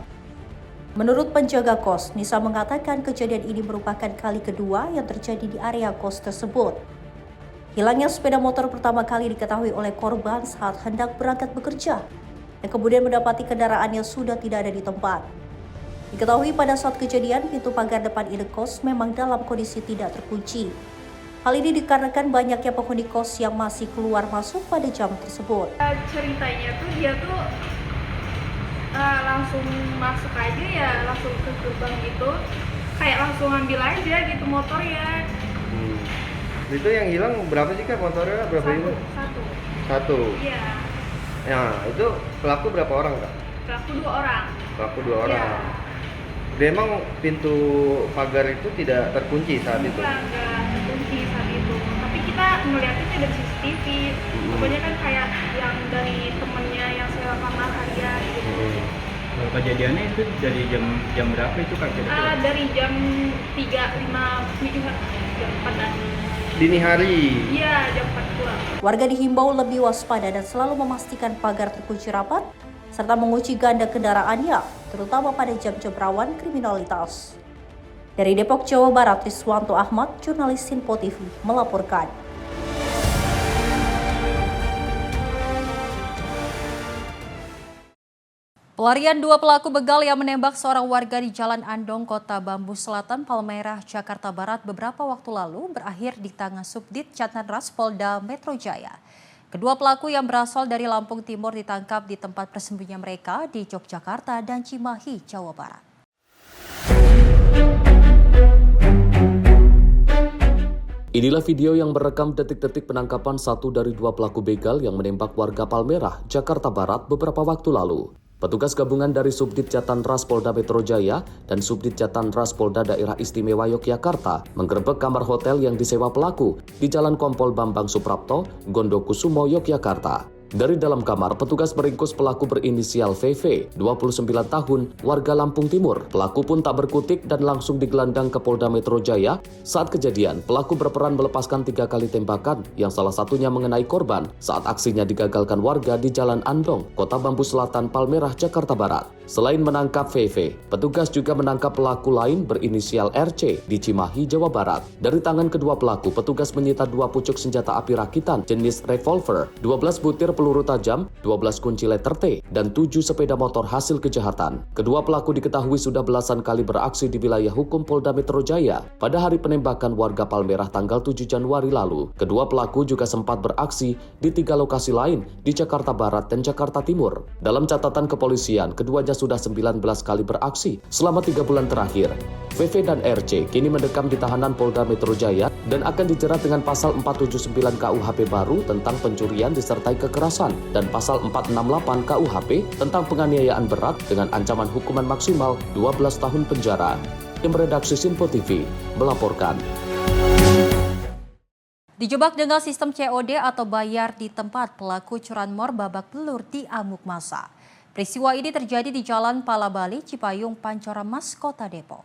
Menurut penjaga kos, Nisa mengatakan kejadian ini merupakan kali kedua yang terjadi di area kos tersebut. Hilangnya sepeda motor pertama kali diketahui oleh korban saat hendak berangkat bekerja dan kemudian mendapati kendaraan yang sudah tidak ada di tempat. Diketahui pada saat kejadian, pintu pagar depan indekos memang dalam kondisi tidak terkunci. Hal ini dikarenakan banyaknya penghuni kos yang masih keluar masuk pada jam tersebut. Ceritanya tuh dia tuh langsung masuk aja ya, langsung ke gerbang gitu, kayak langsung ambil aja gitu motornya. Itu yang hilang berapa sih Kak motornya? Berapa ini? Satu. Iya. Nah, itu pelaku berapa orang Kak? Pelaku 2 orang. Pelaku 2 orang. Iya. Dia emang pintu pagar itu tidak terkunci saat itu? Enggak terkunci saat itu. Tapi kita melihatnya dari CCTV. Pokoknya kan kayak yang dari temennya yang sewa kamar harian gitu. Kejadiannya itu dari jam berapa itu Kak? Dari jam 3.57 jam 4 dini hari. Iya, jam 4 pulang. Warga dihimbau lebih waspada dan selalu memastikan pagar terkunci rapat serta mengunci ganda kendaraannya, terutama pada jam-jam rawan kriminalitas. Dari Depok, Jawa Barat, Riswanto Ahmad, jurnalis Sinpo TV melaporkan. Pelarian dua pelaku begal yang menembak seorang warga di Jalan Andong, Kota Bambu Selatan, Palmerah, Jakarta Barat beberapa waktu lalu berakhir di tangan Subdit Catanras Polda Metro Jaya. Kedua pelaku yang berasal dari Lampung Timur ditangkap di tempat persembunyian mereka di Yogyakarta dan Cimahi, Jawa Barat. Inilah video yang merekam detik-detik penangkapan satu dari dua pelaku begal yang menembak warga Palmerah, Jakarta Barat beberapa waktu lalu. Petugas gabungan dari Subdit Catanras Polda Metro Jaya dan Subdit Catanras Polda Daerah Istimewa Yogyakarta menggerebek kamar hotel yang disewa pelaku di Jalan Kompol Bambang Suprapto, Gondokusumo, Yogyakarta. Dari dalam kamar, petugas meringkus pelaku berinisial VV, 29 tahun, warga Lampung Timur. Pelaku pun tak berkutik dan langsung digelandang ke Polda Metro Jaya. Saat kejadian, pelaku berperan melepaskan 3 kali tembakan yang salah satunya mengenai korban saat aksinya digagalkan warga di Jalan Andong, Kota Bambu Selatan, Palmerah, Jakarta Barat. Selain menangkap VV, petugas juga menangkap pelaku lain berinisial RC di Cimahi, Jawa Barat. Dari tangan kedua pelaku, petugas menyita 2 pucuk senjata api rakitan jenis revolver, 12 butir peluru tajam, 12 kunci letter T, dan 7 sepeda motor hasil kejahatan. Kedua pelaku diketahui sudah belasan kali beraksi di wilayah hukum Polda Metro Jaya. Pada hari penembakan warga Palmerah tanggal 7 Januari lalu, kedua pelaku juga sempat beraksi di 3 lokasi lain di Jakarta Barat dan Jakarta Timur. Dalam catatan kepolisian, keduanya sudah 19 kali beraksi selama 3 bulan terakhir. VV dan RC kini mendekam di tahanan Polda Metro Jaya dan akan dijerat dengan pasal 479 KUHP baru tentang pencurian disertai kekerasan dan pasal 468 KUHP tentang penganiayaan berat dengan ancaman hukuman maksimal 12 tahun penjara. Tim redaksi Sinpo TV melaporkan. Dijebak dengan sistem COD atau bayar di tempat, pelaku curanmor babak belur diamuk massa. Peristiwa ini terjadi di Jalan Palabali, Cipayung, Pancoramas, Kota Depok.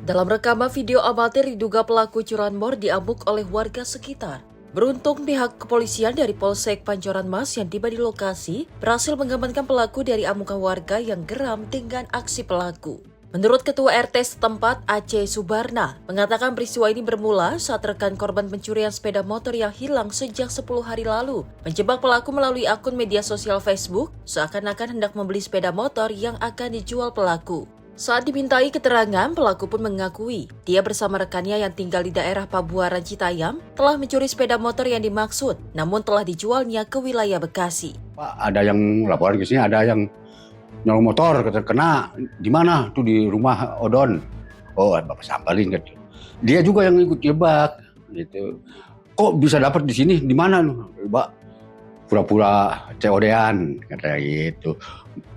Dalam rekaman video amatir diduga pelaku curanmor diamuk oleh warga sekitar. Beruntung pihak kepolisian dari Polsek Pancoran Mas yang tiba di lokasi berhasil mengamankan pelaku dari amukan warga yang geram dengan aksi pelaku. Menurut Ketua RT setempat Aceh Subarna, mengatakan peristiwa ini bermula saat rekan korban pencurian sepeda motor yang hilang sejak 10 hari lalu menjebak pelaku melalui akun media sosial Facebook seakan-akan hendak membeli sepeda motor yang akan dijual pelaku. Saat dimintai keterangan, pelaku pun mengakui dia bersama rekannya yang tinggal di daerah Pabuaran Citayam telah mencuri sepeda motor yang dimaksud, namun telah dijualnya ke wilayah Bekasi. Pak, ada yang laporan ke sini, ada yang nyolong motor, kena di mana? Tuh di rumah Odon. Oh, Bapak samperin gitu. Dia juga yang ikut jebak gitu. Kok bisa dapat di sini? Di mana? Pak, pura-pura COD-an katanya gitu.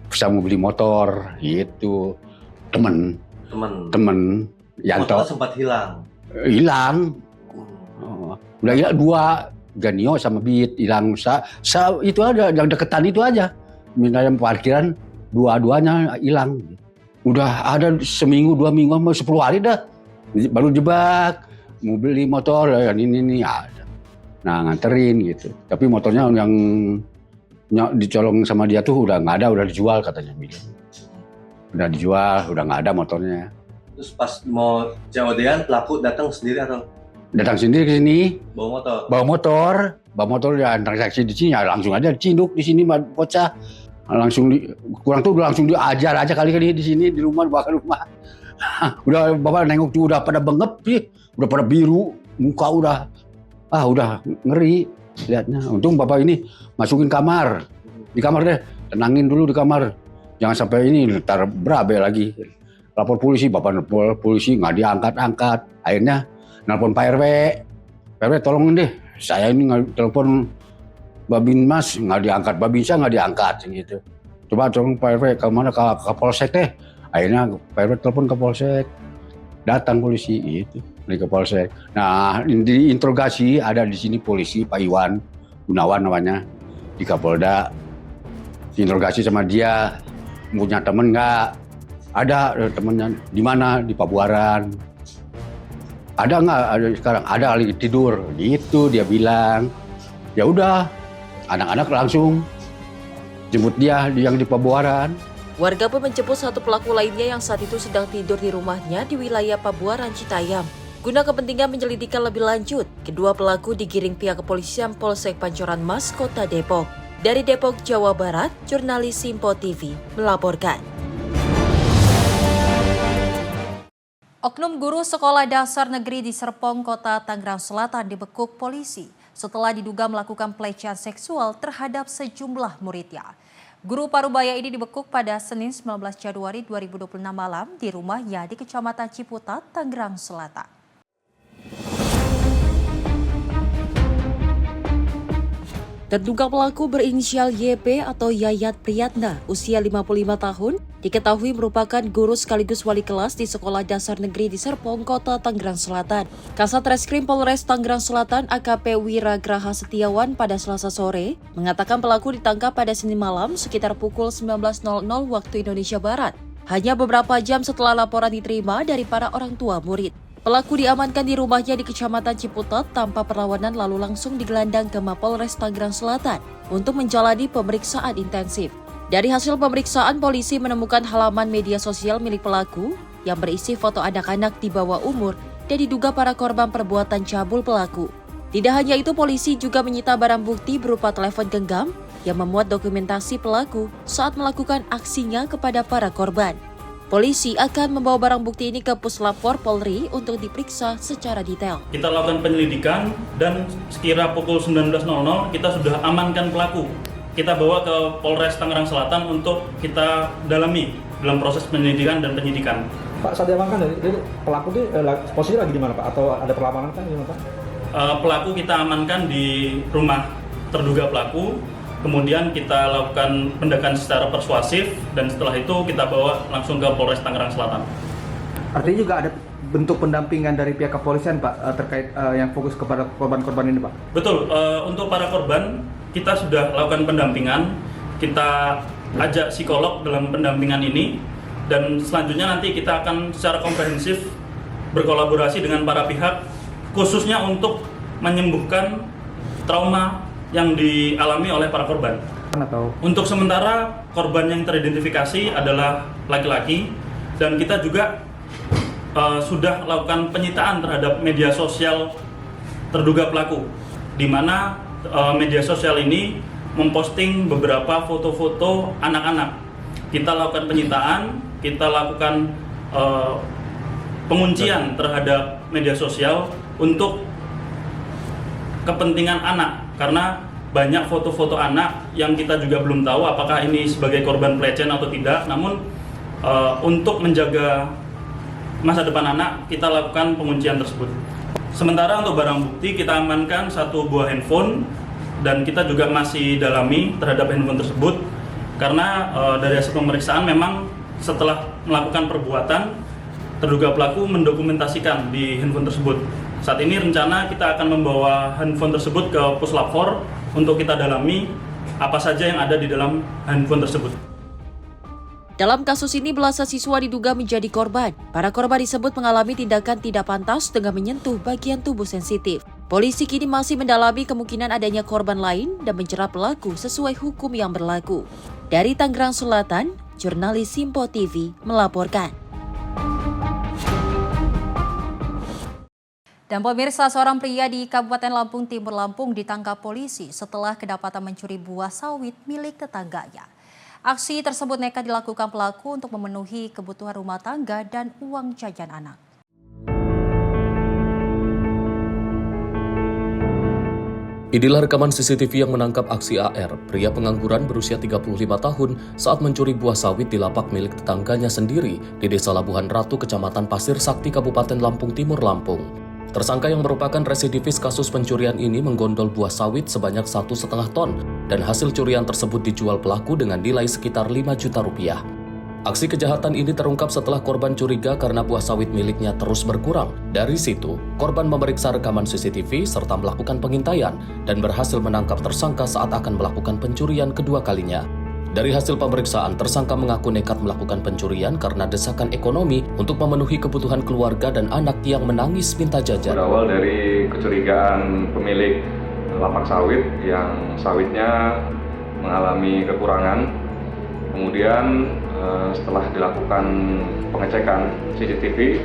Bisa mau beli motor gitu. Temen Motor sempat hilang. Udah ya 2 Ganio sama Beat hilang. Itu ada yang deketan itu aja. Minta parkiran dua-duanya hilang. Udah ada seminggu 2 minggu mau 10 hari dah baru jebak mau beli motor yang ini ada. Nah nganterin gitu. Tapi motornya yang dicolong sama dia tuh udah nggak ada, udah dijual katanya bilang. Udah dijual, udah nggak ada motornya. Terus pas mau COD-an pelaku datang sendiri atau? Datang sendiri ke sini. Bawa motor ya transaksi di sini ya langsung aja dicinduk di sini bocah. Langsung langsung diajar aja kali di sini di rumah bawa ke rumah. Udah Bapak nengok tuh udah pada bengep sih, udah pada biru, muka udah ngeri lihatnya. Untung Bapak ini masukin kamar. Di kamar deh, tenangin dulu di kamar. Jangan sampai ini ntar berabe lagi. Lapor polisi, Bapak nelpon polisi nggak diangkat-angkat. Akhirnya nelpon Pak RW. Pak RW tolong deh, saya ini telepon Babin Mas nggak diangkat, Babinsa nggak diangkat gitu. Coba tolong Pak RW ke mana ke Polsek deh. Akhirnya Pak RW telepon ke Polsek. Datang polisi gitu, ke Polsek. Nah, diinterogasi ada di sini polisi Pak Iwan Gunawan namanya di Kapolda. Diinterogasi sama dia. Punya temen nggak? Ada temennya. Di mana? Di Pabuaran. Ada nggak? Ada sekarang. Ada lagi tidur. Gitu dia bilang. Ya udah, anak-anak langsung jemput dia yang di Pabuaran. Warga pun menjemput satu pelaku lainnya yang saat itu sedang tidur di rumahnya di wilayah Pabuaran Citayam. Guna kepentingan penyelidikan lebih lanjut, kedua pelaku digiring pihak kepolisian Polsek Pancoran Mas, Kota Depok. Dari Depok, Jawa Barat, jurnalis Simpo TV melaporkan. Oknum guru sekolah dasar negeri di Serpong, Kota Tangerang Selatan dibekuk polisi setelah diduga melakukan pelecehan seksual terhadap sejumlah muridnya. Guru Parubaya ini dibekuk pada Senin 19 Januari 2026 malam di rumahnya di Kecamatan Ciputat, Tangerang Selatan. Terduga pelaku berinisial YP atau Yayat Priyatna, usia 55 tahun, diketahui merupakan guru sekaligus wali kelas di Sekolah Dasar Negeri di Serpong, Kota Tangerang Selatan. Kasat Reskrim Polres Tangerang Selatan AKP Wiragraha Setiawan pada Selasa sore mengatakan pelaku ditangkap pada Senin malam sekitar pukul 19.00 waktu Indonesia Barat. Hanya beberapa jam setelah laporan diterima dari para orang tua murid. Pelaku diamankan di rumahnya di Kecamatan Ciputat tanpa perlawanan lalu langsung digelandang ke Mapolres Tangerang Selatan untuk menjalani pemeriksaan intensif. Dari hasil pemeriksaan, polisi menemukan halaman media sosial milik pelaku yang berisi foto anak-anak di bawah umur dan diduga para korban perbuatan cabul pelaku. Tidak hanya itu, polisi juga menyita barang bukti berupa telepon genggam yang memuat dokumentasi pelaku saat melakukan aksinya kepada para korban. Polisi akan membawa barang bukti ini ke Puslapor Polri untuk diperiksa secara detail. Kita lakukan penyelidikan dan sekira pukul 19.00 kita sudah amankan pelaku. Kita bawa ke Polres Tangerang Selatan untuk kita dalami dalam proses penyelidikan dan penyidikan. Pak, saat diamankan, pelaku itu posisinya lagi di mana Pak? Atau ada perlawanan kan? Pak? Pelaku kita amankan di rumah terduga pelaku. Kemudian kita lakukan pendekatan secara persuasif dan setelah itu kita bawa langsung ke Polres Tangerang Selatan. Artinya juga ada bentuk pendampingan dari pihak kepolisian Pak terkait yang fokus kepada korban-korban ini Pak? Betul, untuk para korban kita sudah lakukan pendampingan, kita ajak psikolog dalam pendampingan ini dan selanjutnya nanti kita akan secara komprehensif berkolaborasi dengan para pihak khususnya untuk menyembuhkan trauma yang dialami oleh para korban. Untuk sementara korban yang teridentifikasi adalah laki-laki dan kita juga sudah lakukan penyitaan terhadap media sosial terduga pelaku, di mana media sosial ini memposting beberapa foto-foto anak-anak. Kita lakukan penyitaan, kita lakukan penguncian terhadap media sosial untuk kepentingan anak, karena banyak foto-foto anak yang kita juga belum tahu apakah ini sebagai korban pelecehan atau tidak. Namun untuk menjaga masa depan anak, kita lakukan penguncian tersebut. Sementara untuk barang bukti kita amankan 1 buah handphone dan kita juga masih dalami terhadap handphone tersebut, karena dari hasil pemeriksaan memang setelah melakukan perbuatan terduga pelaku mendokumentasikan di handphone tersebut. Saat ini rencana kita akan membawa handphone tersebut ke Puslap 4 untuk kita dalami apa saja yang ada di dalam handphone tersebut. Dalam kasus ini belasan siswa diduga menjadi korban. Para korban disebut mengalami tindakan tidak pantas dengan menyentuh bagian tubuh sensitif. Polisi kini masih mendalami kemungkinan adanya korban lain dan menjerat pelaku sesuai hukum yang berlaku. Dari Tangerang Selatan, jurnalis Simpo TV melaporkan. Dan pemirsa, seorang pria di Kabupaten Lampung Timur Lampung ditangkap polisi setelah kedapatan mencuri buah sawit milik tetangganya. Aksi tersebut nekat dilakukan pelaku untuk memenuhi kebutuhan rumah tangga dan uang jajan anak. Inilah rekaman CCTV yang menangkap aksi AR, pria pengangguran berusia 35 tahun saat mencuri buah sawit di lapak milik tetangganya sendiri di Desa Labuhan Ratu, Kecamatan Pasir Sakti, Kabupaten Lampung Timur, Lampung. Tersangka yang merupakan residivis kasus pencurian ini menggondol buah sawit sebanyak 1,5 ton dan hasil curian tersebut dijual pelaku dengan nilai sekitar 5 juta rupiah. Aksi kejahatan ini terungkap setelah korban curiga karena buah sawit miliknya terus berkurang. Dari situ, korban memeriksa rekaman CCTV serta melakukan pengintaian dan berhasil menangkap tersangka saat akan melakukan pencurian kedua kalinya. Dari hasil pemeriksaan, tersangka mengaku nekat melakukan pencurian karena desakan ekonomi untuk memenuhi kebutuhan keluarga dan anak yang menangis minta jajan. Berawal dari kecurigaan pemilik lapak sawit yang sawitnya mengalami kekurangan. Kemudian setelah dilakukan pengecekan CCTV,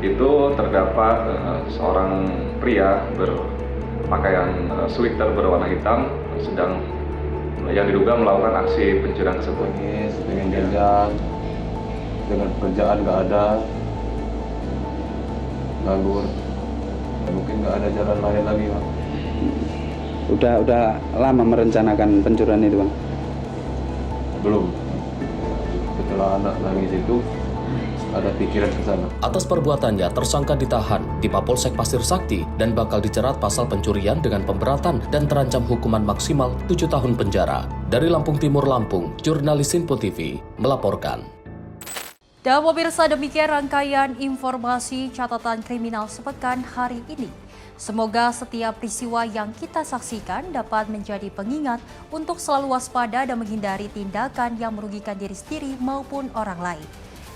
itu terdapat seorang pria berpakaian sweater berwarna hitam sedang yang diduga melakukan aksi pencurian tersebut. Dengan jajan, dengan pekerjaan nggak ada, nganggur, mungkin nggak ada jalan lain lagi, Bang. Udah lama merencanakan pencurian itu, Bang? Belum. Setelah anak nangis itu, ada pikiran ke sana. Atas perbuatannya, tersangka ditahan di Mapolsek Pasir Sakti dan bakal dijerat pasal pencurian dengan pemberatan dan terancam hukuman maksimal 7 tahun penjara. Dari Lampung Timur, Lampung, jurnalis Simpo TV melaporkan. Dan pemirsa, demikian rangkaian informasi catatan kriminal sepekan hari ini. Semoga setiap peristiwa yang kita saksikan dapat menjadi pengingat untuk selalu waspada dan menghindari tindakan yang merugikan diri sendiri maupun orang lain.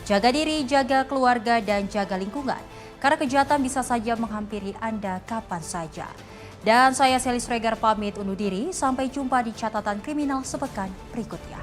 Jaga diri, jaga keluarga, dan jaga lingkungan. Karena kejahatan bisa saja menghampiri Anda kapan saja. Dan saya Selis Regar pamit undur diri. Sampai jumpa di catatan kriminal sepekan berikutnya.